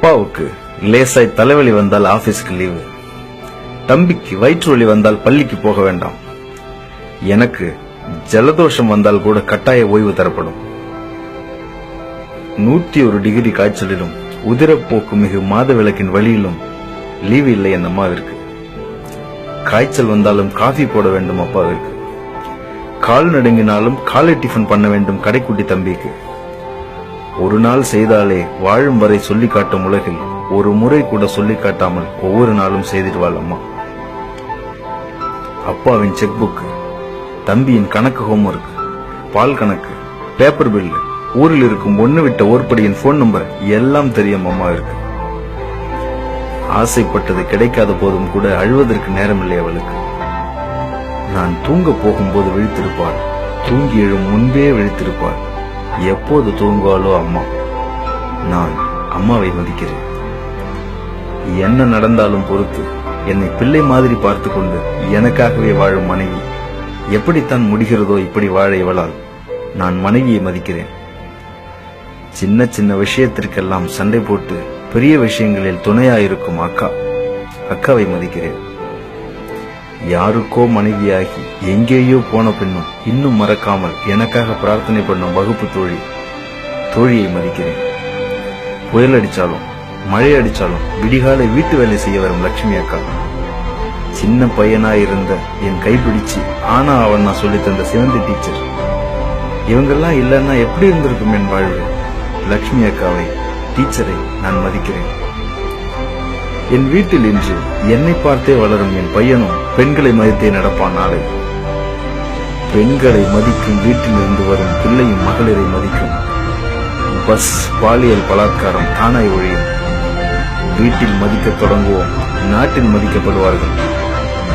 அப்பாவுக்கு லேசாய் தலைவலி வந்தால் ஆபீஸ்க்கு லீவு, தம்பிக்கு வயிற்று வலி வந்தால் பள்ளிக்கு போக வேண்டாம், எனக்கு ஜலதோஷம் வந்தால் கூட கட்டாய ஓய்வு தரப்படும். 101 டிகிரி காய்ச்சலிலும் உதிரப்போக்கு மிகு மாத விளக்கின் வழியிலும் லீவு இல்லை என் அம்மாவிற்கு. காய்ச்சல் வந்தாலும் காஃபி போட வேண்டும் அப்பாவிற்கு. கால் நடுங்கினாலும் காலை டிஃபன் பண்ண வேண்டும் கடைக்குட்டி தம்பிக்கு. ஒரு நாள் செய்தாலே வாழும் வரை சொல்லி காட்டும் உலகில் ஒரு முறை கூட சொல்லி காட்டாமல் ஒவ்வொரு நாளும் செய்திடுவாள் அம்மா. அப்பாவின் செக் புக், தம்பியின் கணக்கு ஹோம்ஒர்க், பால் கணக்கு, பேப்பர் பில்லு, ஊரில் இருக்கும் ஒண்ணு விட்ட ஓர்படியின் போன் நம்பர் எல்லாம் தெரியும் அம்மாவிற்கு. ஆசைப்பட்டது கிடைக்காத போதும் கூட அழுவதற்கு நேரமில்லை அவளுக்கு. நான் தூங்க போகும்போது விழித்திருப்பாள், தூங்கி எழும் முன்பே விழித்திருப்பாள். எப்போது தூங்குவாளோ அம்மா. நான் அம்மாவை மதிக்கிறேன். என்ன நடந்தாலும் பொறுத்து என்னை பிள்ளை மாதிரி பார்த்து கொண்டு எனக்காகவே வாழும் மனைவி. எப்படித்தான் முடிகிறதோ இப்படி வாழ இவளால். நான் மனைவியை மதிக்கிறேன். சின்ன சின்ன விஷயத்திற்கெல்லாம் சண்டை போட்டு பெரிய விஷயங்களில் துணையாயிருக்கும் அக்காவை மதிக்கிறேன். யாருக்கோ மனைவியாகி எங்கேயோ போன பின்னும் இன்னும் மறக்காமல் எனக்காக பிரார்த்தனை பண்ணும் வகுப்பு தோழியை மதிக்கிறேன். புயல் அடிச்சாலும் மழை அடிச்சாலும் விடிகாலை வீட்டு வேலை செய்ய வரும் லட்சுமி அக்கா. சின்ன பையனாயிருந்த என் கைப்பிடிச்சு ஆனா அவன் நான் சொல்லி தந்த சிவந்தி டீச்சர். இவங்கெல்லாம் இல்லைன்னா எப்படி இருந்திருக்கும் என் வாழ்வு. லட்சுமி அக்காவை, டீச்சரை நான் மதிக்கிறேன். என் வீட்டில் இன்று என்னை பார்த்தே வளரும் என் பையனும் பெண்களை மதித்தே நடப்பான் நாளை. பெண்களை மதிக்கும் வீட்டில் இருந்து வரும் பிள்ளையும் மகளிரை மதிக்கும். பஸ் பாலியல் பலாத்காரம் தானாய் ஒழியும். வீட்டில் மதிக்க தொடங்குவோம், நாட்டில் மதிக்கப்படுவார்கள்.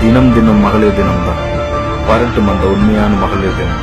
தினம் தினம் மகளிர் தினம்தான். வரட்டும் அந்த உண்மையான மகளிர் தினம்.